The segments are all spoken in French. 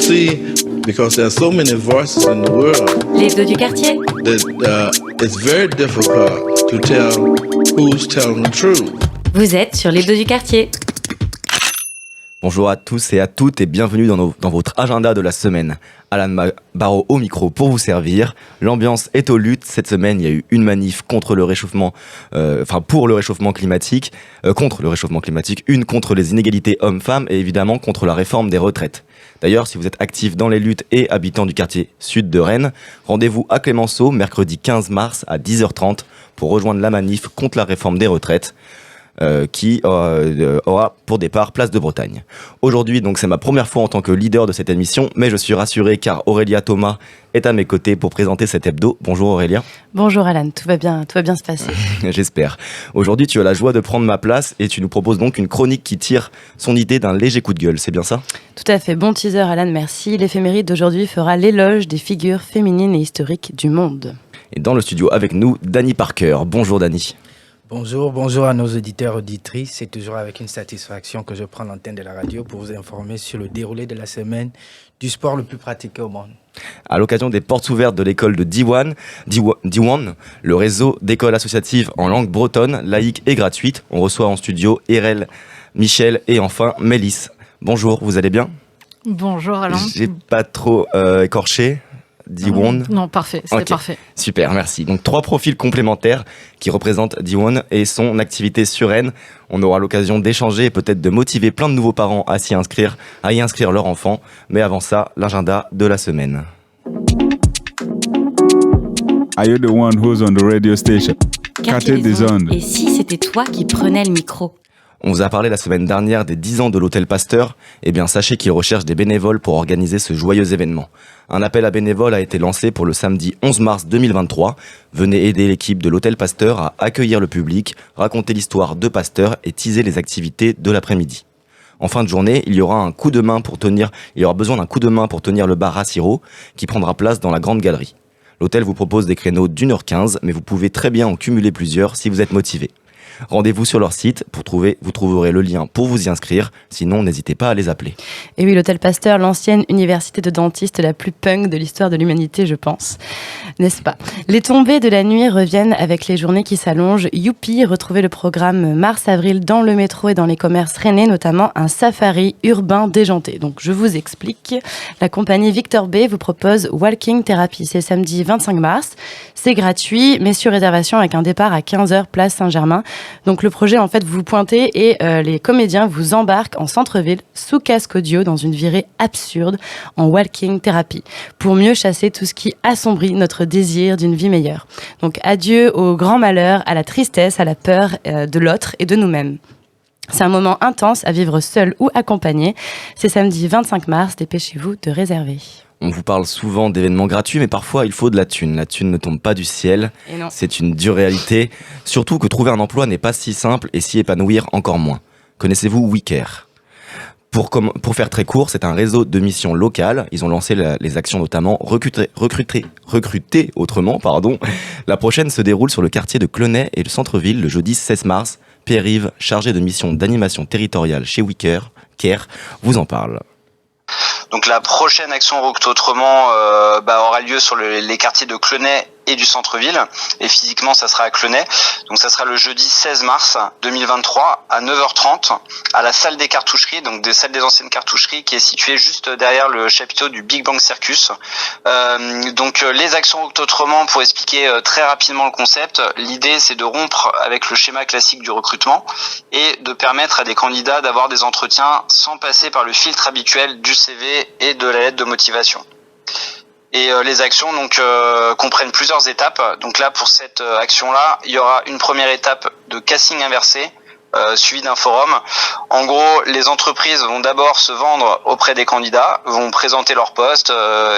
see, because there are so many voices in the world, L'hebdo du quartier. that it's very difficult to tell who's telling the truth. Vous êtes sur l'hebdo du quartier. Bonjour à tous et à toutes et bienvenue dans votre agenda de la semaine. Alan Barreau au micro pour vous servir. L'ambiance est aux luttes. Cette semaine, il y a eu une manif contre le réchauffement, pour le réchauffement climatique, contre le réchauffement climatique, une contre les inégalités hommes-femmes et évidemment contre la réforme des retraites. D'ailleurs, si vous êtes actif dans les luttes et habitant du quartier sud de Rennes, rendez-vous à Clémenceau mercredi 15 mars à 10h30 pour rejoindre la manif contre la réforme des retraites. Qui aura pour départ Place de Bretagne. Aujourd'hui, donc, c'est ma première fois en tant que leader de cette émission, mais je suis rassuré car Aurélia Thomas est à mes côtés pour présenter cet hebdo. Bonjour Aurélia. Bonjour Alan, tout va bien se passer. J'espère. Aujourd'hui, tu as la joie de prendre ma place et tu nous proposes donc une chronique qui tire son idée d'un léger coup de gueule, c'est bien ça ? Tout à fait, bon teaser Alan, merci. L'éphéméride d'aujourd'hui fera l'éloge des figures féminines et historiques du monde. Et dans le studio avec nous, Dany Parker. Bonjour Dany. Bonjour à nos auditeurs et auditrices. C'est toujours avec une satisfaction que je prends l'antenne de la radio pour vous informer sur le déroulé de la semaine du sport le plus pratiqué au monde. À l'occasion des portes ouvertes de l'école de Diwan, le réseau d'écoles associatives en langue bretonne, laïque et gratuite, on reçoit en studio Erel, Michel et enfin Mélisse. Bonjour, vous allez bien ? Bonjour Alain. J'ai pas trop écorché. Diwan. Non, parfait, c'était parfait. Super, merci. Donc 3 profils complémentaires qui représentent Diwan et son activité sur Rennes. On aura l'occasion d'échanger et peut-être de motiver plein de nouveaux parents à y inscrire leur enfant. Mais avant ça, l'agenda de la semaine. Are you the one who's on the radio station? Quartier des ondes. Et si c'était toi qui prenais le micro ? On vous a parlé la semaine dernière des 10 ans de l'Hôtel Pasteur. Eh bien, sachez qu'il recherche des bénévoles pour organiser ce joyeux événement. Un appel à bénévoles a été lancé pour le samedi 11 mars 2023. Venez aider l'équipe de l'Hôtel Pasteur à accueillir le public, raconter l'histoire de Pasteur et teaser les activités de l'après-midi. En fin de journée, il y aura besoin d'un coup de main pour tenir le bar à sirop qui prendra place dans la grande galerie. L'hôtel vous propose des créneaux d'1h15, mais vous pouvez très bien en cumuler plusieurs si vous êtes motivé. Rendez-vous sur leur site, vous trouverez le lien pour vous y inscrire, sinon n'hésitez pas à les appeler. Et oui, l'Hôtel Pasteur, l'ancienne université de dentistes la plus punk de l'histoire de l'humanité, je pense. N'est-ce pas ? Les tombées de la nuit reviennent avec les journées qui s'allongent. Youpi, retrouvez le programme mars-avril dans le métro et dans les commerces rennais, notamment un safari urbain déjanté. Donc je vous explique. La compagnie Victor B vous propose Walking Therapy. C'est samedi 25 mars. C'est gratuit, mais sur réservation avec un départ à 15h, place Saint-Germain. Donc le projet, en fait, vous pointez et les comédiens vous embarquent en centre-ville sous casque audio dans une virée absurde en walking thérapie pour mieux chasser tout ce qui assombrit notre désir d'une vie meilleure. Donc adieu au grand malheur, à la tristesse, à la peur de l'autre et de nous-mêmes. C'est un moment intense à vivre seul ou accompagné. C'est samedi 25 mars, dépêchez-vous de réserver. On vous parle souvent d'événements gratuits, mais parfois il faut de la thune. La thune ne tombe pas du ciel. C'est une dure réalité. Surtout que trouver un emploi n'est pas si simple et s'y épanouir encore moins. Connaissez-vous WeCare ? Pour faire très court, c'est un réseau de missions locales. Ils ont lancé les actions notamment recruter autrement. La prochaine se déroule sur le quartier de Clenay et le centre-ville le jeudi 16 mars. Pierre-Yves, chargé de mission d'animation territoriale chez WeCare, vous en parle. Donc la prochaine action Recrute Autrement aura lieu sur les quartiers de Clenay et du centre-ville, et physiquement ça sera à Clenay. Donc ça sera le jeudi 16 mars 2023 à 9h30 à la salle des cartoucheries, donc des salles des anciennes cartoucheries qui est située juste derrière le chapiteau du Big Bang Circus. Les actions Recrute Autrement, pour expliquer très rapidement le concept, l'idée c'est de rompre avec le schéma classique du recrutement et de permettre à des candidats d'avoir des entretiens sans passer par le filtre habituel du CV et de la lettre de motivation. Et les actions comprennent plusieurs étapes. Donc là, pour cette action-là, il y aura une première étape de casting inversé, suivi d'un forum. En gros, les entreprises vont d'abord se vendre auprès des candidats, vont présenter leur poste,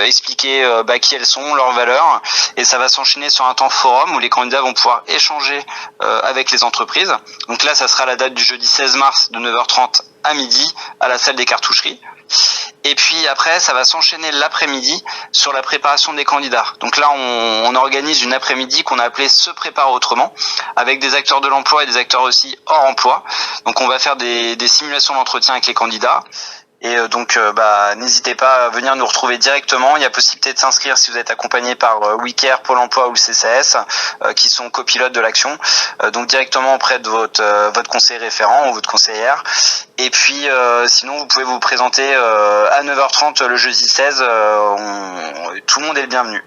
expliquer qui elles sont, leurs valeurs, et ça va s'enchaîner sur un temps forum où les candidats vont pouvoir échanger avec les entreprises. Donc là, ça sera la date du jeudi 16 mars de 9h30 à midi à la salle des cartoucheries. Et puis après, ça va s'enchaîner l'après-midi sur la préparation des candidats. Donc là, on organise une après-midi qu'on a appelée Se préparer autrement, avec des acteurs de l'emploi et des acteurs aussi hors emploi. Donc on va faire des simulations d'entretien avec les candidats. Et donc, n'hésitez pas à venir nous retrouver directement. Il y a possibilité de s'inscrire si vous êtes accompagné par WeCare, Pôle emploi ou le CCAS, qui sont copilotes de l'action. Donc directement auprès de votre conseiller référent ou votre conseillère. Et puis, sinon, vous pouvez vous présenter à 9h30 le jeudi 16. Tout le monde est le bienvenu.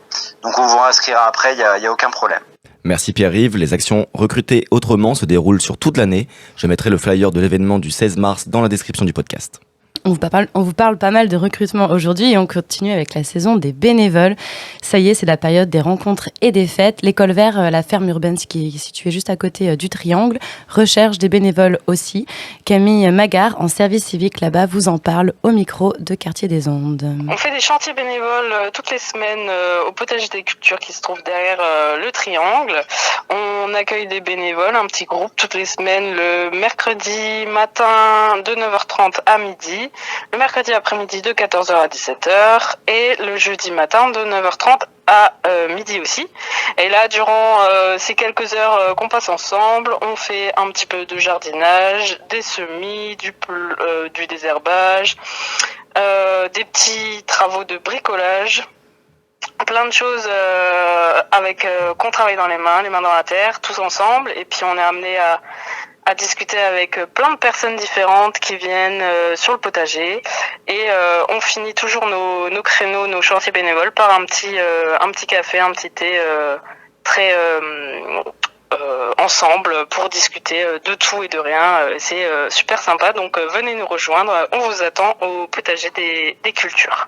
Donc, on vous inscrira après, il y a aucun problème. Merci Pierre-Yves. Les actions Recruter autrement se déroulent sur toute l'année. Je mettrai le flyer de l'événement du 16 mars dans la description du podcast. On vous parle pas mal de recrutement aujourd'hui et on continue avec la saison des bénévoles. Ça y est, c'est la période des rencontres et des fêtes. L'École Vert, la ferme urbaine qui est située juste à côté du Triangle, recherche des bénévoles aussi. Camille Magard, en service civique là-bas, vous en parle au micro de Quartier des Ondes. On fait des chantiers bénévoles toutes les semaines au potager des cultures qui se trouve derrière le Triangle. On accueille des bénévoles, un petit groupe toutes les semaines, le mercredi matin de 9h30 à midi. Le mercredi après-midi de 14h à 17h et le jeudi matin de 9h30 à midi aussi. Et là, durant ces quelques heures qu'on passe ensemble, on fait un petit peu de jardinage, des semis, du désherbage, des petits travaux de bricolage, plein de choses qu'on travaille dans les mains dans la terre, tous ensemble. Et puis on est amené à discuter avec plein de personnes différentes qui viennent sur le potager et on finit toujours nos créneaux, nos chantiers bénévoles par un petit café, un petit thé très ensemble pour discuter de tout et de rien. C'est super sympa, donc venez nous rejoindre, on vous attend au potager des cultures.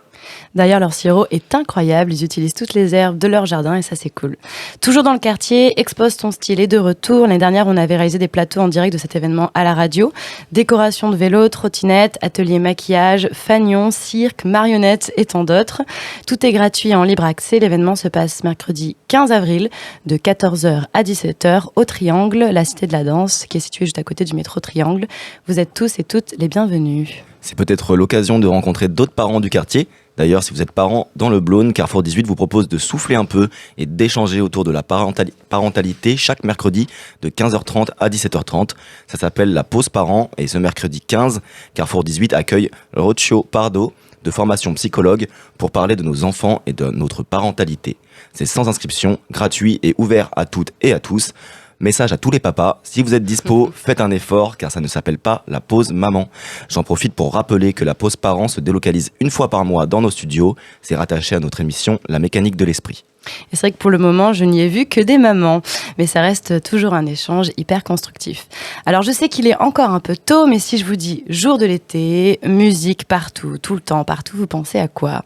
D'ailleurs, leur sirop est incroyable. Ils utilisent toutes les herbes de leur jardin et ça, c'est cool. Toujours dans le quartier, Expose ton style est de retour. L'année dernière, on avait réalisé des plateaux en direct de cet événement à la radio. Décoration de vélos, trottinettes, atelier maquillage, fanion, cirque, marionnettes et tant d'autres. Tout est gratuit et en libre accès. L'événement se passe mercredi 15 avril de 14h à 17h au Triangle, la cité de la danse qui est située juste à côté du métro Triangle. Vous êtes tous et toutes les bienvenus. C'est peut-être l'occasion de rencontrer d'autres parents du quartier. D'ailleurs, si vous êtes parent dans le Blône, Carrefour 18 vous propose de souffler un peu et d'échanger autour de la parentalité chaque mercredi de 15h30 à 17h30. Ça s'appelle la pause parent et ce mercredi 15, Carrefour 18 accueille Rocio Pardo de formation psychologue pour parler de nos enfants et de notre parentalité. C'est sans inscription, gratuit et ouvert à toutes et à tous. Message à tous les papas, si vous êtes dispo, faites un effort car ça ne s'appelle pas la pause maman. J'en profite pour rappeler que la pause parent se délocalise une fois par mois dans nos studios. C'est rattaché à notre émission La mécanique de l'esprit. Et c'est vrai que pour le moment, je n'y ai vu que des mamans. Mais ça reste toujours un échange hyper constructif. Alors je sais qu'il est encore un peu tôt, mais si je vous dis jour de l'été, musique partout, tout le temps, partout, vous pensez à quoi ?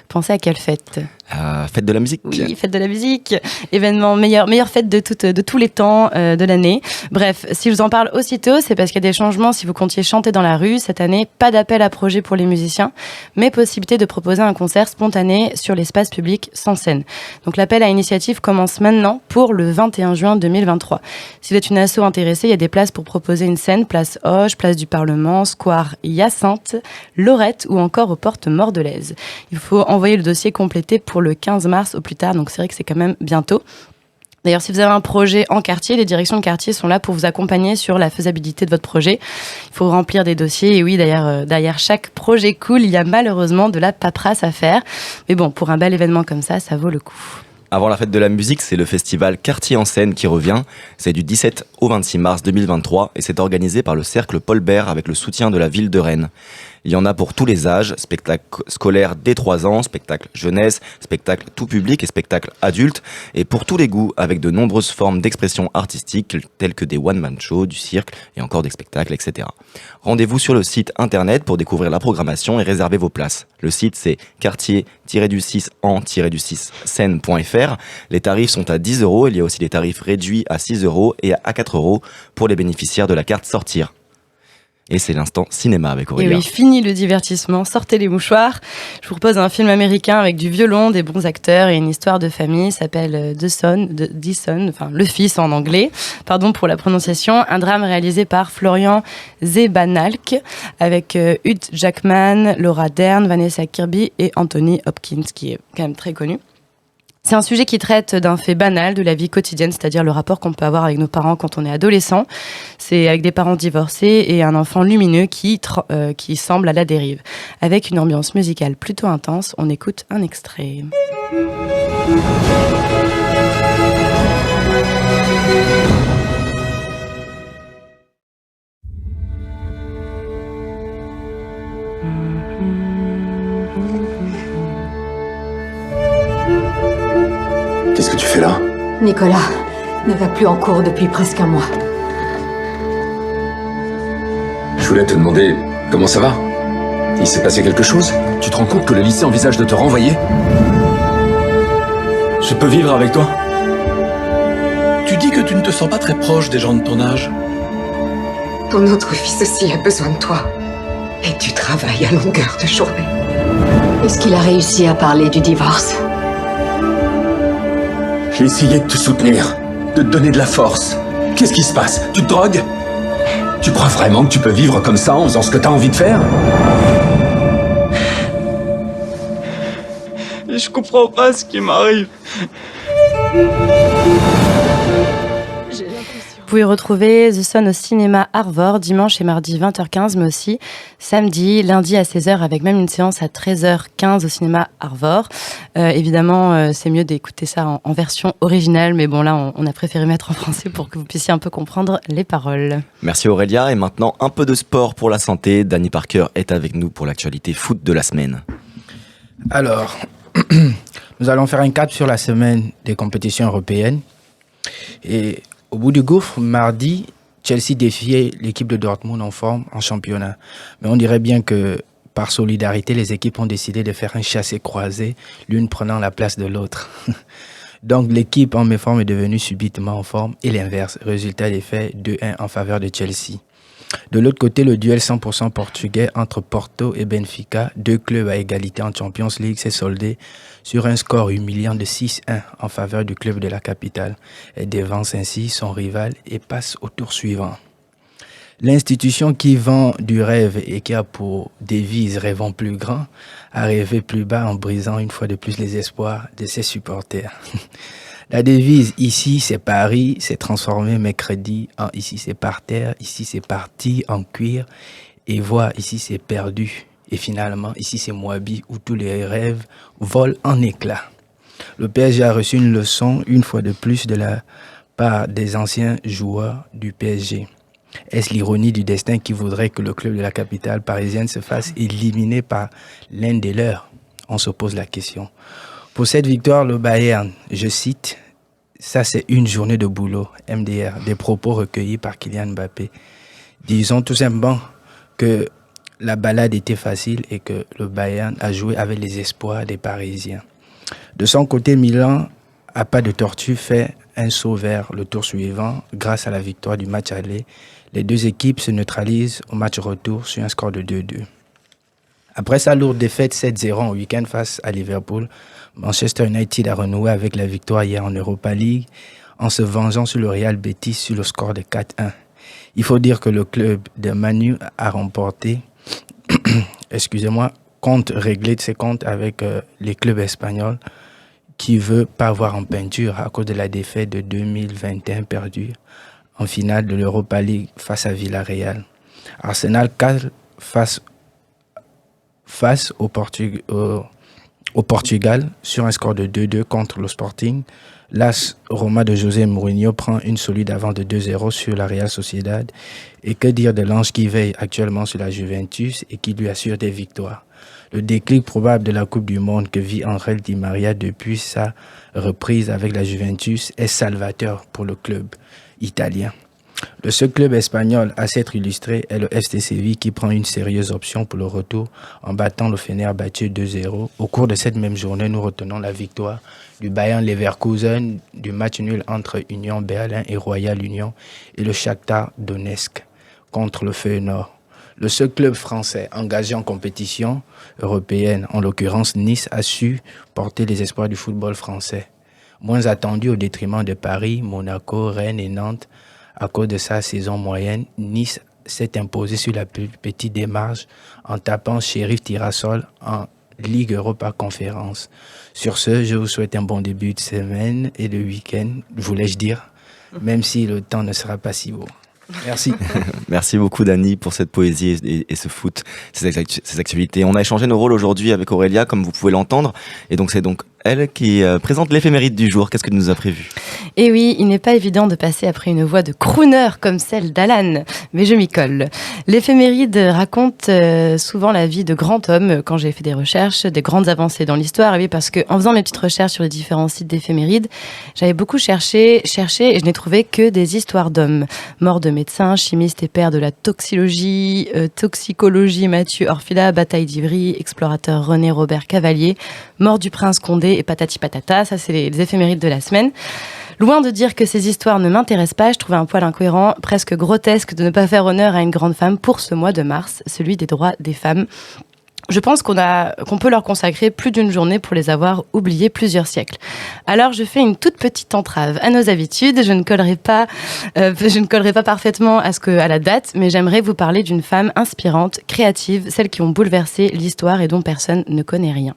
Pensez à quelle fête ? Fête de la musique. Oui, fête de la musique. Événement, meilleure fête de tous les temps de l'année. Bref, si je vous en parle aussitôt, c'est parce qu'il y a des changements si vous comptiez chanter dans la rue. Cette année, pas d'appel à projet pour les musiciens, mais possibilité de proposer un concert spontané sur l'espace public sans scène. Donc l'appel à initiative commence maintenant pour le 21 juin 2023. Si vous êtes une asso intéressée, il y a des places pour proposer une scène, place Hoche, place du Parlement, square Hyacinthe, Lorette ou encore aux portes Mordelaises. Il faut envoyer le dossier complété pour le 15 mars au plus tard, donc c'est vrai que c'est quand même bientôt. D'ailleurs, si vous avez un projet en quartier, les directions de quartier sont là pour vous accompagner sur la faisabilité de votre projet. Il faut remplir des dossiers et oui, d'ailleurs, derrière chaque projet cool, il y a malheureusement de la paperasse à faire. Mais bon, pour un bel événement comme ça vaut le coup. Avant la fête de la musique, c'est le festival Quartier en scène qui revient. C'est du 17 au 26 mars 2023 et c'est organisé par le Cercle Paul Bert avec le soutien de la ville de Rennes. Il y en a pour tous les âges, spectacle scolaire dès 3 ans, spectacle jeunesse, spectacle tout public et spectacle adulte, et pour tous les goûts avec de nombreuses formes d'expression artistique telles que des one-man shows, du cirque et encore des spectacles, etc. Rendez-vous sur le site internet pour découvrir la programmation et réserver vos places. Le site c'est quartier-en-scène.fr. Les tarifs sont à 10 €, il y a aussi des tarifs réduits à 6 € et à 4 € pour les bénéficiaires de la carte Sortir. Et c'est l'instant cinéma avec Aurélia. Et oui, fini le divertissement, sortez les mouchoirs. Je vous propose un film américain avec du violon, des bons acteurs et une histoire de famille. S'appelle The Son, enfin le fils en anglais. Pardon pour la prononciation. Un drame réalisé par Florian Zebanalk avec Hugh Jackman, Laura Dern, Vanessa Kirby et Anthony Hopkins qui est quand même très connu. C'est un sujet qui traite d'un fait banal de la vie quotidienne, c'est-à-dire le rapport qu'on peut avoir avec nos parents quand on est adolescent. C'est avec des parents divorcés et un enfant lumineux qui semble à la dérive. Avec une ambiance musicale plutôt intense, on écoute un extrait. Qu'est-ce que tu fais là? Nicolas ne va plus en cours depuis presque un mois. Je voulais te demander comment ça va. Il s'est passé quelque chose? Tu te rends compte que le lycée envisage de te renvoyer? Je peux vivre avec toi? Tu dis que tu ne te sens pas très proche des gens de ton âge. Ton autre fils aussi a besoin de toi. Et tu travailles à longueur de journée. Est-ce qu'il a réussi à parler du divorce? J'ai essayé de te soutenir, de te donner de la force. Qu'est-ce qui se passe? Tu te drogues? Tu crois vraiment que tu peux vivre comme ça en faisant ce que t'as envie de faire? Je comprends pas ce qui m'arrive. Vous pouvez retrouver The Sun au cinéma Arvor dimanche et mardi 20h15, mais aussi samedi, lundi à 16h, avec même une séance à 13h15 au cinéma Arvor. Évidemment, c'est mieux d'écouter ça en version originale, mais bon là, on a préféré mettre en français pour que vous puissiez un peu comprendre les paroles. Merci Aurélia, et maintenant un peu de sport pour la santé. Danny Parker est avec nous pour l'actualité foot de la semaine. Alors, nous allons faire un cap sur la semaine des compétitions européennes. Et au bout du gouffre, mardi, Chelsea défiait l'équipe de Dortmund en forme en championnat. Mais on dirait bien que par solidarité, les équipes ont décidé de faire un chassé-croisé, l'une prenant la place de l'autre. Donc l'équipe en méforme est devenue subitement en forme et l'inverse. Résultat des faits, 2-1 en faveur de Chelsea. De l'autre côté, le duel 100% portugais entre Porto et Benfica, deux clubs à égalité en Champions League, s'est soldé sur un score humiliant de 6-1 en faveur du club de la capitale. Elle dévance ainsi son rival et passe au tour suivant. L'institution qui vend du rêve et qui a pour devise « Rêvons plus grand » a rêvé plus bas en brisant une fois de plus les espoirs de ses supporters. La devise « Ici c'est Paris » s'est transformée mercredi en « Ici c'est par terre »,« Ici c'est parti » en cuir et « Vois, ici c'est perdu ». Et finalement, ici c'est Moabi où tous les rêves volent en éclats. Le PSG a reçu une leçon une fois de plus de la part des anciens joueurs du PSG. Est-ce l'ironie du destin qui voudrait que le club de la capitale parisienne se fasse éliminer par l'un des leurs? On se pose la question. Pour cette victoire, le Bayern, je cite, « Ça c'est une journée de boulot, MDR », des propos recueillis par Kylian Mbappé. Disons tout simplement que la balade était facile et que le Bayern a joué avec les espoirs des Parisiens. De son côté, Milan, à pas de tortue, fait un saut vers le tour suivant grâce à la victoire du match aller. Les deux équipes se neutralisent au match retour sur un score de 2-2. Après sa lourde défaite 7-0 en week-end face à Liverpool, Manchester United a renoué avec la victoire hier en Europa League en se vengeant sur le Real Betis sur le score de 4-1. Il faut dire que le club de Manu a remporté compte réglé de ses comptes avec les clubs espagnols qui ne veut pas voir en peinture à cause de la défaite de 2021 perdue en finale de l'Europa League face à Villarreal. Arsenal cale face au Portugal sur un score de 2-2 contre le Sporting. L'AS Roma de José Mourinho prend une solide avance de 2-0 sur la Real Sociedad. Et que dire de l'ange qui veille actuellement sur la Juventus et qui lui assure des victoires. Le déclic probable de la Coupe du Monde que vit Angel Di Maria depuis sa reprise avec la Juventus est salvateur pour le club italien. Le seul club espagnol à s'être illustré est le FC Séville qui prend une sérieuse option pour le retour en battant le Fenerbahçe 2-0. Au cours de cette même journée, nous retenons la victoire du Bayern Leverkusen, du match nul entre Union Berlin et Royal Union et le Shakhtar Donetsk contre le Feyenoord. Le seul club français engagé en compétition européenne, en l'occurrence Nice, a su porter les espoirs du football français. Moins attendu au détriment de Paris, Monaco, Rennes et Nantes, à cause de sa saison moyenne, Nice s'est imposé sur la plus petite démarche en tapant Sheriff Tirassol en Ligue Europa Conférence. Sur ce, je vous souhaite un bon début de semaine et de week-end, voulais-je dire, même si le temps ne sera pas si beau. Merci. Merci beaucoup Dany pour cette poésie et ce foot, ces actualités. On a échangé nos rôles aujourd'hui avec Aurélia, comme vous pouvez l'entendre, et donc c'est donc elle qui présente l'éphéméride du jour. Qu'est-ce que tu nous as prévu ? Et oui, il n'est pas évident de passer après une voix de crooner comme celle d'Alan, mais je m'y colle. L'éphéméride raconte souvent la vie de grands hommes. Quand j'ai fait des recherches, des grandes avancées dans l'histoire, et oui, parce que en faisant mes petites recherches sur les différents sites d'éphémérides, j'avais beaucoup cherché, et je n'ai trouvé que des histoires d'hommes. Morts de médecins, chimistes et pères de la toxicologie, Mathieu Orfila, bataille d'Ivry, explorateur René Robert Cavalier, mort du prince Condé et patati patata. Ça, c'est les éphémérides de la semaine. Loin de dire que ces histoires ne m'intéressent pas, je trouvais un poil incohérent, presque grotesque de ne pas faire honneur à une grande femme pour ce mois de mars, celui des droits des femmes. Je pense qu'on peut leur consacrer plus d'une journée pour les avoir oubliés plusieurs siècles. Alors je fais une toute petite entrave à nos habitudes. Je ne collerai pas parfaitement à la date, mais j'aimerais vous parler d'une femme inspirante, créative, celles qui ont bouleversé l'histoire et dont personne ne connaît rien.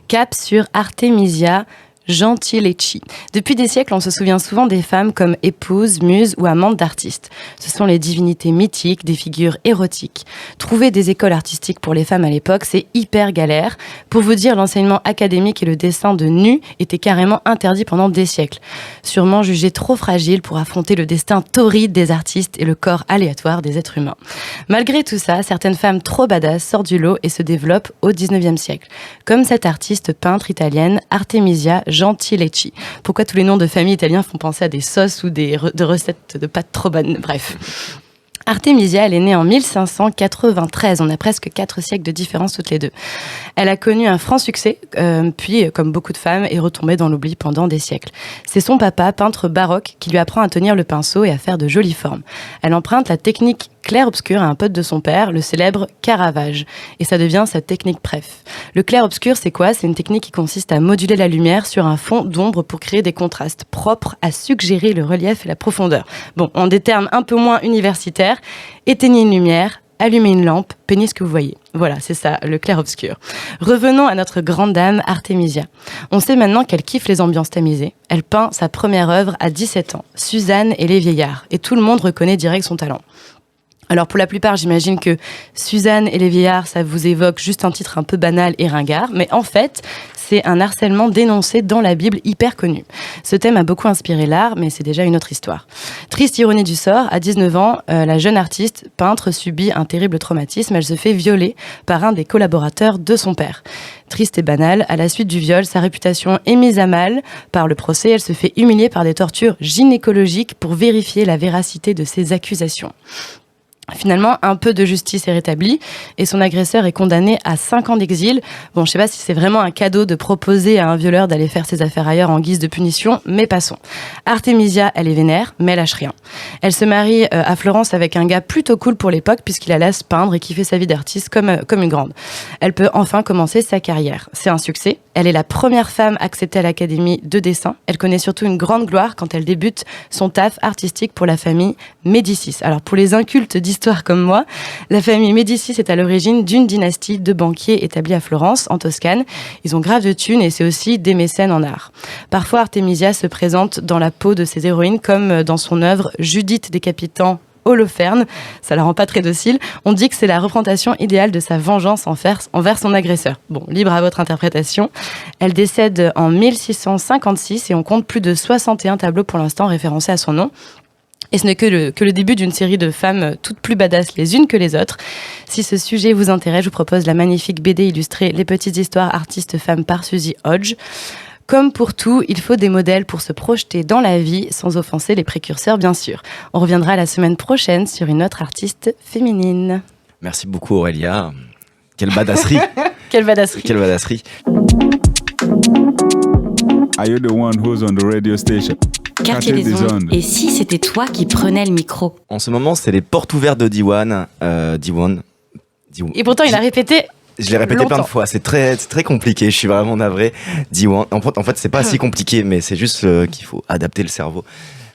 Cap sur Artemisia Gentileschi. Depuis des siècles, on se souvient souvent des femmes comme épouses, muses ou amantes d'artistes. Ce sont les divinités mythiques, des figures érotiques. Trouver des écoles artistiques pour les femmes à l'époque, c'est hyper galère. Pour vous dire, l'enseignement académique et le dessin de nus étaient carrément interdits pendant des siècles. Sûrement jugés trop fragiles pour affronter le destin torride des artistes et le corps aléatoire des êtres humains. Malgré tout ça, certaines femmes trop badass sortent du lot et se développent au 19e siècle. Comme cette artiste peintre italienne, Artemisia Gentileschi. Pourquoi tous les noms de famille italiens font penser à des sauces ou de recettes de pâtes trop bonnes ? Bref. Artemisia, elle est née en 1593. On a presque 4 siècles de différence toutes les deux. Elle a connu un franc succès, puis, comme beaucoup de femmes, est retombée dans l'oubli pendant des siècles. C'est son papa, peintre baroque, qui lui apprend à tenir le pinceau et à faire de jolies formes. Elle emprunte la technique clair-obscur à un pote de son père, le célèbre Caravage. Et ça devient sa technique préf. Le clair-obscur, c'est quoi ? C'est une technique qui consiste à moduler la lumière sur un fond d'ombre pour créer des contrastes propres à suggérer le relief et la profondeur. Bon, en des termes un peu moins universitaires, éteignez une lumière, allumez une lampe, peignez ce que vous voyez. Voilà, c'est ça, le clair-obscur. Revenons à notre grande dame Artemisia. On sait maintenant qu'elle kiffe les ambiances tamisées. Elle peint sa première œuvre à 17 ans, Suzanne et les vieillards. Et tout le monde reconnaît direct son talent. Alors pour la plupart, j'imagine que Suzanne et les vieillards, ça vous évoque juste un titre un peu banal et ringard, mais en fait, c'est un harcèlement dénoncé dans la Bible hyper connu. Ce thème a beaucoup inspiré l'art, mais c'est déjà une autre histoire. Triste ironie du sort, à 19 ans, la jeune artiste peintre subit un terrible traumatisme. Elle se fait violer par un des collaborateurs de son père. Triste et banal, à la suite du viol, sa réputation est mise à mal par le procès. Elle se fait humilier par des tortures gynécologiques pour vérifier la véracité de ses accusations. Finalement, un peu de justice est rétablie et son agresseur est condamné à 5 ans d'exil. Bon, je sais pas si c'est vraiment un cadeau de proposer à un violeur d'aller faire ses affaires ailleurs en guise de punition, mais passons. Artemisia, elle est vénère, mais elle lâche rien. Elle se marie à Florence avec un gars plutôt cool pour l'époque puisqu'il la laisse peindre et qui fait sa vie d'artiste comme une grande. Elle peut enfin commencer sa carrière. C'est un succès. Elle est la première femme acceptée à l'Académie de dessin. Elle connaît surtout une grande gloire quand elle débute son taf artistique pour la famille Médicis. Alors pour les incultes d'histoire comme moi, la famille Médicis est à l'origine d'une dynastie de banquiers établis à Florence, en Toscane. Ils ont grave de thunes et c'est aussi des mécènes en art. Parfois, Artemisia se présente dans la peau de ses héroïnes comme dans son œuvre Judith décapitant Holoferne, ça la rend pas très docile. On dit que c'est la représentation idéale de sa vengeance envers son agresseur. Bon, libre à votre interprétation. Elle décède en 1656 et on compte plus de 61 tableaux pour l'instant référencés à son nom. Et ce n'est que le début d'une série de femmes toutes plus badass les unes que les autres. Si ce sujet vous intéresse, je vous propose la magnifique BD illustrée Les petites histoires artistes femmes par Suzy Hodge. Comme pour tout, il faut des modèles pour se projeter dans la vie, sans offenser les précurseurs, bien sûr. On reviendra la semaine prochaine sur une autre artiste féminine. Merci beaucoup Aurélia. Quelle badasserie. Quelle badasserie. Quelle badasserie. Are you the one who's on the radio station? Quartier des ondes. Et si c'était toi qui prenais le micro? En ce moment, c'est les portes ouvertes de Diwan. Et pourtant, il a répété Je l'ai répété plein de fois, c'est très compliqué, je suis vraiment navré. Diwan, en fait c'est pas si compliqué, mais c'est juste qu'il faut adapter le cerveau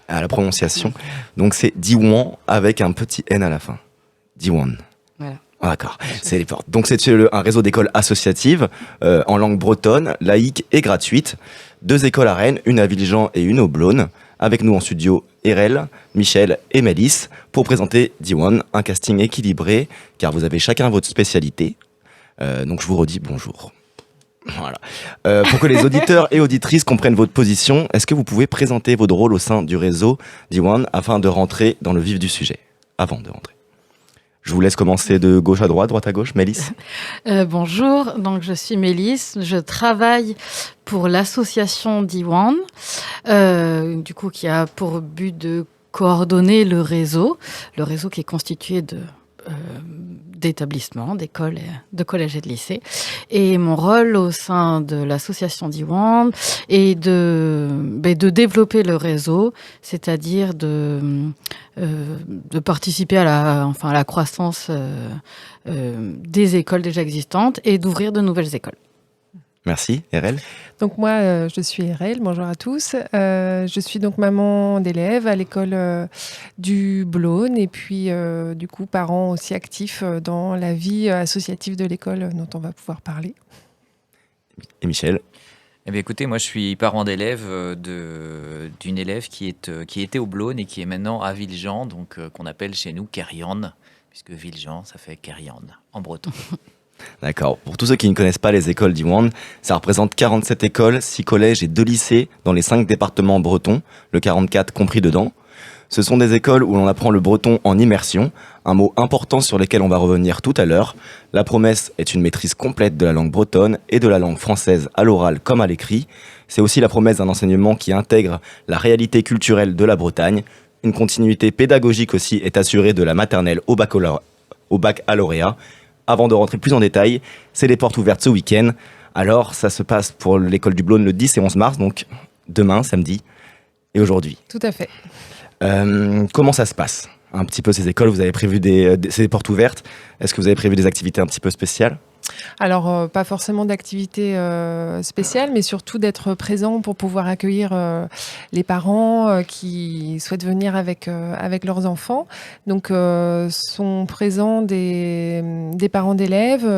à la prononciation. Donc c'est Diwan avec un petit N à la fin. Diwan. Voilà. Ah, d'accord, c'est les portes. Donc c'est un réseau d'écoles associatives en langue bretonne, laïque et gratuite. 2 écoles à Rennes, une à Villejean et une au Blône. Avec nous en studio, Erel, Michel et Mélisse pour présenter Diwan, un casting équilibré, car vous avez chacun votre spécialité. Donc je vous redis bonjour. Voilà. Pour que les auditeurs et auditrices comprennent votre position, est-ce que vous pouvez présenter votre rôle au sein du réseau Diwan afin de rentrer dans le vif du sujet, avant de rentrer? Je vous laisse commencer de gauche à droite à gauche. Mélisse. Bonjour, donc je suis Mélisse, je travaille pour l'association Diwan, du coup qui a pour but de coordonner le réseau qui est constitué d'établissements, d'écoles, de collèges et de lycées. Et mon rôle au sein de l'association Diwan est de développer le réseau, c'est-à-dire de participer à la croissance des écoles déjà existantes et d'ouvrir de nouvelles écoles. Merci, Erel. Donc moi, je suis Erel, bonjour à tous. Je suis donc maman d'élèves à l'école du Blône et puis du coup parent aussi actif dans la vie associative de l'école dont on va pouvoir parler. Et Michel. Eh bien, écoutez, moi je suis parent d'élève d'une élève qui était au Blône et qui est maintenant à Villejean, donc qu'on appelle chez nous Kérian, puisque Villejean ça fait Kérian en breton. D'accord. Pour tous ceux qui ne connaissent pas les écoles Diwan, ça représente 47 écoles, 6 collèges et 2 lycées dans les 5 départements bretons, le 44 compris dedans. Ce sont des écoles où l'on apprend le breton en immersion, un mot important sur lequel on va revenir tout à l'heure. La promesse est une maîtrise complète de la langue bretonne et de la langue française à l'oral comme à l'écrit. C'est aussi la promesse d'un enseignement qui intègre la réalité culturelle de la Bretagne. Une continuité pédagogique aussi est assurée de la maternelle au baccalauréat. Avant de rentrer plus en détail, c'est les portes ouvertes ce week-end. Alors, ça se passe pour l'école du Blône le 10 et 11 mars, donc demain, samedi, et aujourd'hui. Tout à fait. Comment ça se passe? Un petit peu ces écoles, vous avez prévu ces portes ouvertes. Est-ce que vous avez prévu des activités un petit peu spéciales? Alors, pas forcément d'activité spéciale, mais surtout d'être présent pour pouvoir accueillir les parents qui souhaitent venir avec leurs enfants. Donc, sont présents des parents d'élèves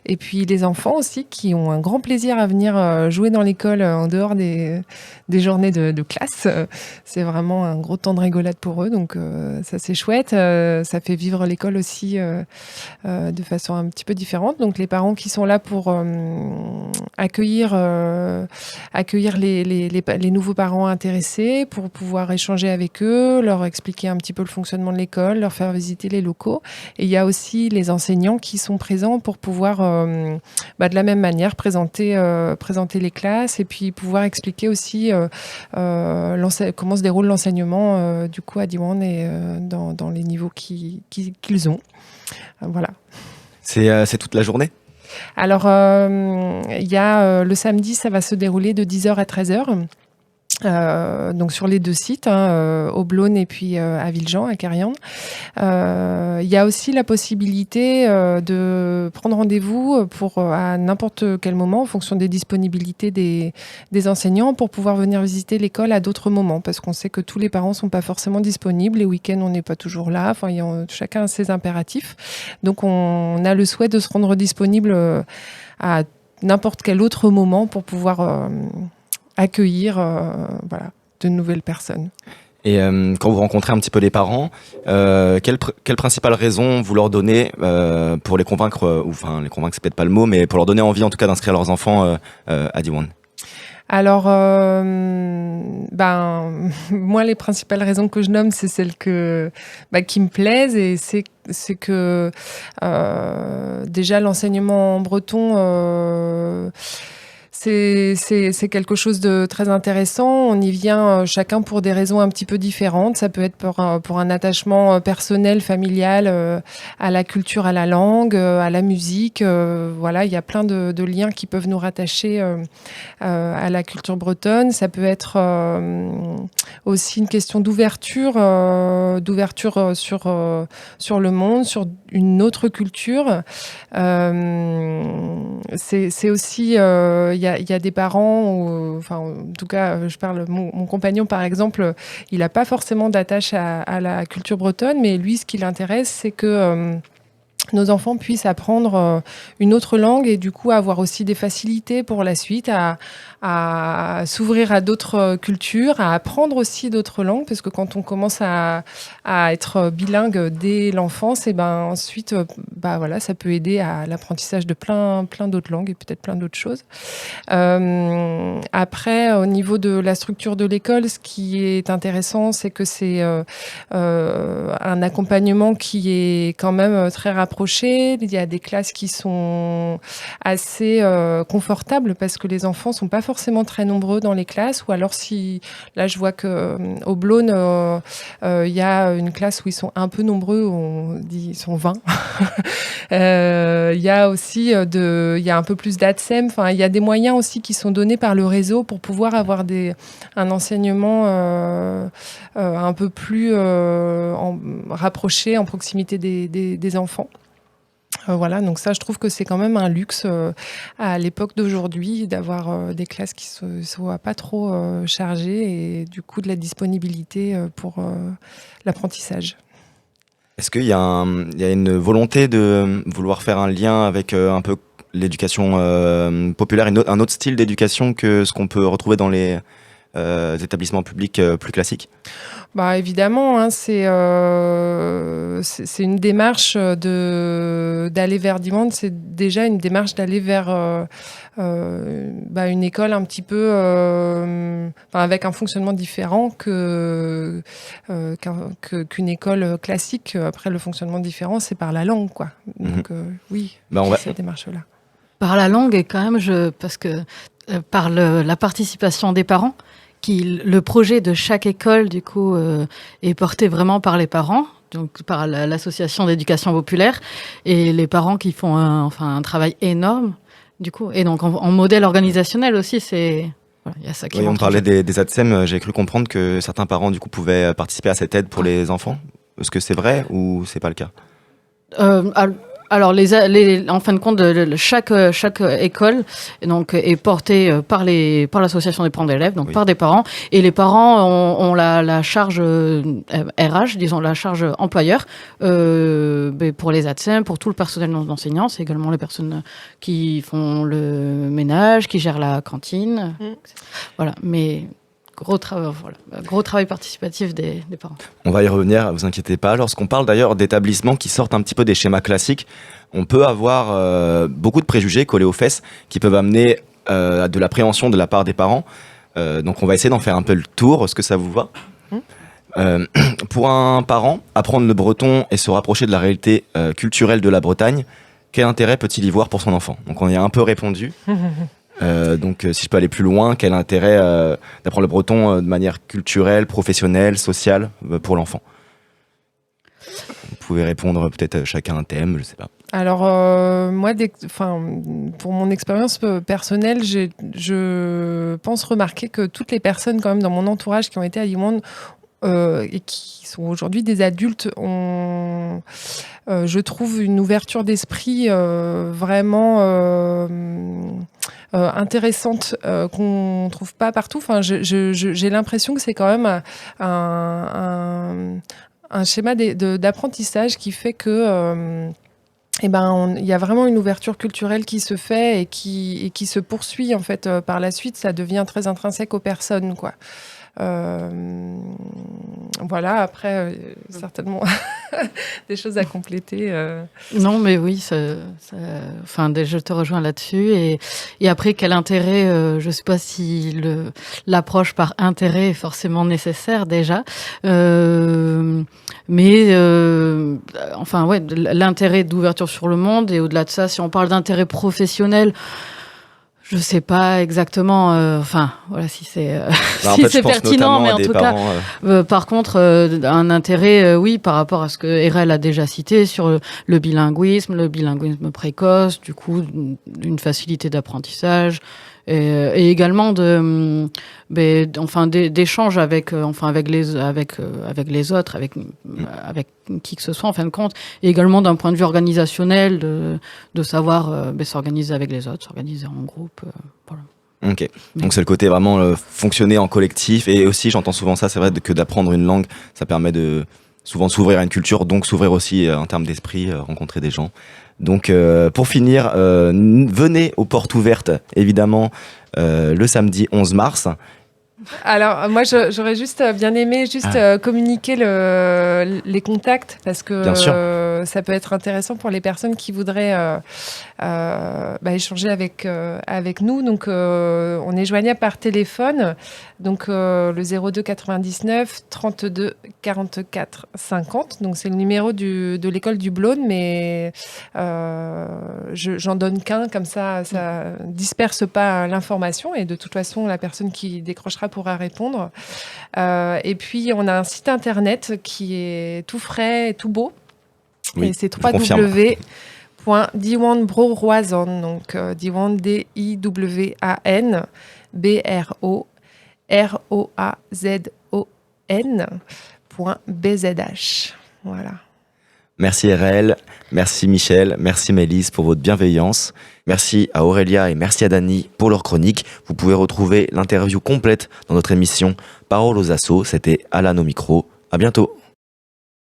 et puis les enfants aussi qui ont un grand plaisir à venir jouer dans l'école en dehors des journées de classe. C'est vraiment un gros temps de rigolade pour eux, donc ça c'est chouette. Ça fait vivre l'école aussi de façon un petit peu différente. Donc les parents qui sont là pour accueillir les nouveaux parents intéressés, pour pouvoir échanger avec eux, leur expliquer un petit peu le fonctionnement de l'école, leur faire visiter les locaux. Et il y a aussi les enseignants qui sont présents pour pouvoir de la même manière présenter les classes et puis pouvoir expliquer aussi comment se déroule l'enseignement du coup à Diwan et dans les niveaux qu'ils ont. Voilà. C'est toute la journée? Alors, il y a le samedi, ça va se dérouler de 10h à 13h. Donc sur les 2 sites, au Blône et puis à Villejean, à Kérian. Il y a aussi la possibilité de prendre rendez-vous à n'importe quel moment, en fonction des disponibilités des enseignants, pour pouvoir venir visiter l'école à d'autres moments, parce qu'on sait que tous les parents ne sont pas forcément disponibles. Les week-ends, on n'est pas toujours là. Enfin, chacun a ses impératifs. Donc on a le souhait de se rendre disponible à n'importe quel autre moment pour pouvoir accueillir de nouvelles personnes. Et quand vous rencontrez un petit peu les parents, quelle principale raison vous leur donnez pour les convaincre, les convaincre c'est peut-être pas le mot, mais pour leur donner envie en tout cas d'inscrire leurs enfants à Diwan? Alors, moi, les principales raisons que je nomme, c'est celles qui me plaisent, et c'est que déjà l'enseignement en breton, c'est quelque chose de très intéressant. On y vient chacun pour des raisons un petit peu différentes. Ça peut être pour un attachement personnel, familial, à la culture, à la langue, à la musique. Voilà, il y a plein de liens qui peuvent nous rattacher à la culture bretonne. Ça peut être aussi une question d'ouverture sur le monde, sur une autre culture. C'est aussi, il y a des parents, enfin en tout cas, je parle, mon compagnon par exemple, il n'a pas forcément d'attache à la culture bretonne, mais lui, ce qui l'intéresse, c'est que nos enfants puissent apprendre une autre langue et du coup avoir aussi des facilités pour la suite à s'ouvrir à d'autres cultures, à apprendre aussi d'autres langues, parce que quand on commence à être bilingue dès l'enfance, et ben ensuite, voilà, ça peut aider à l'apprentissage de plein d'autres langues et peut-être plein d'autres choses. Après, au niveau de la structure de l'école, ce qui est intéressant, c'est que c'est un accompagnement qui est quand même très rapproché. Il y a des classes qui sont assez confortables parce que les enfants sont pas forcément très nombreux dans les classes, ou alors si là je vois que au Blône il y a une classe où ils sont un peu nombreux, on dit ils sont 20. Il y a aussi il y a un peu plus d'ATSEM, enfin il y a des moyens aussi qui sont donnés par le réseau pour pouvoir avoir un enseignement un peu plus rapproché, en proximité des enfants. Voilà, donc ça, je trouve que c'est quand même un luxe à l'époque d'aujourd'hui d'avoir des classes qui ne soient pas trop chargées et du coup de la disponibilité pour l'apprentissage. Est-ce qu'il y a une volonté de vouloir faire un lien avec un peu l'éducation populaire, un autre style d'éducation que ce qu'on peut retrouver dans les établissements publics plus classiques ? Évidemment, hein, c'est une démarche d'aller vers Diwan. C'est déjà une démarche d'aller vers une école un petit peu avec un fonctionnement différent qu'une école classique. Après, le fonctionnement différent, c'est par la langue, quoi. Donc oui, cette démarche-là. Par la langue, et quand même, parce que par la participation des parents. Le projet de chaque école, du coup, est porté vraiment par les parents, donc par l'association d'éducation populaire, et les parents qui font un travail énorme, du coup. Et donc, en modèle organisationnel aussi, c'est... Voilà, y a ça qui on parlait des ATSEM, j'ai cru comprendre que certains parents, du coup, pouvaient participer à cette aide pour les enfants. Est-ce que c'est vrai ou c'est pas le cas ? Alors, en fin de compte, chaque école donc, est portée par l'association des parents d'élèves, donc par des parents. Et les parents ont la charge RH, disons la charge employeur, pour les ATSEM, pour tout le personnel d'enseignants. C'est également les personnes qui font le ménage, qui gèrent la cantine. Voilà, mais... Gros travail participatif des parents. On va y revenir, vous inquiétez pas. Lorsqu'on parle d'ailleurs d'établissements qui sortent un petit peu des schémas classiques, on peut avoir beaucoup de préjugés collés aux fesses qui peuvent amener à de l'appréhension de la part des parents. Donc on va essayer d'en faire un peu le tour. Est-ce que ça vous va ? Pour un parent, apprendre le breton et se rapprocher de la réalité culturelle de la Bretagne, quel intérêt peut-il y voir pour son enfant ? Donc on y a un peu répondu. Donc si je peux aller plus loin, quel intérêt d'apprendre le breton de manière culturelle, professionnelle, sociale pour l'enfent ? Vous pouvez répondre peut-être chacun un thème, je sais pas. Alors moi, pour mon expérience personnelle, je pense remarquer que toutes les personnes quand même dans mon entourage qui ont été à Diwan et qui sont aujourd'hui des adultes ont, je trouve, une ouverture d'esprit vraiment intéressante qu'on trouve pas partout. Enfin, j'ai l'impression que c'est quand même un schéma d'apprentissage qui fait que il y a vraiment une ouverture culturelle qui se fait et qui se poursuit en fait par la suite. Ça devient très intrinsèque aux personnes, quoi. Voilà, après, certainement des choses à compléter. Non, mais oui, je te rejoins là-dessus. Et après, quel intérêt je ne sais pas si l'approche par intérêt est forcément nécessaire déjà. L'intérêt d'ouverture sur le monde, et au-delà de ça, si on parle d'intérêt professionnel, Je sais pas exactement, enfin voilà si c'est en si fait, c'est pertinent, mais en tout parents, cas, par contre, un intérêt, oui, par rapport à ce que Erel a déjà cité sur le bilinguisme précoce, du coup, d'une facilité d'apprentissage. Et également d'échanges avec les autres, avec qui que ce soit en fin de compte, et également d'un point de vue organisationnel de savoir s'organiser avec les autres, s'organiser en groupe, voilà. Ok, donc c'est le côté vraiment fonctionner en collectif, et aussi j'entends souvent ça, c'est vrai que d'apprendre une langue, ça permet de souvent s'ouvrir à une culture, donc s'ouvrir aussi en termes d'esprit, rencontrer des gens. Donc pour finir, venez aux portes ouvertes, évidemment, le samedi 11 mars. Alors, moi, j'aurais juste bien aimé communiquer les contacts, parce que ça peut être intéressant pour les personnes qui voudraient échanger avec nous. Donc, on est joignable par téléphone, donc le 02 99 32 44 50. Donc, c'est le numéro de l'école du Blône, mais j'en donne qu'un, comme ça disperse pas l'information, et de toute façon, la personne qui décrochera pourra répondre. Et puis, on a un site internet qui est tout frais et tout beau. Oui, et c'est www.diwanbroazon, donc Diwan, D-I-W-A-N, B-R-O-A-Z-O-N.bzh. Voilà. Merci Erel, merci Michel, merci Mélisse pour votre bienveillance. Merci à Aurélia et merci à Dany pour leur chronique. Vous pouvez retrouver l'interview complète dans notre émission Parole aux assos. C'était Alan au micro. À bientôt.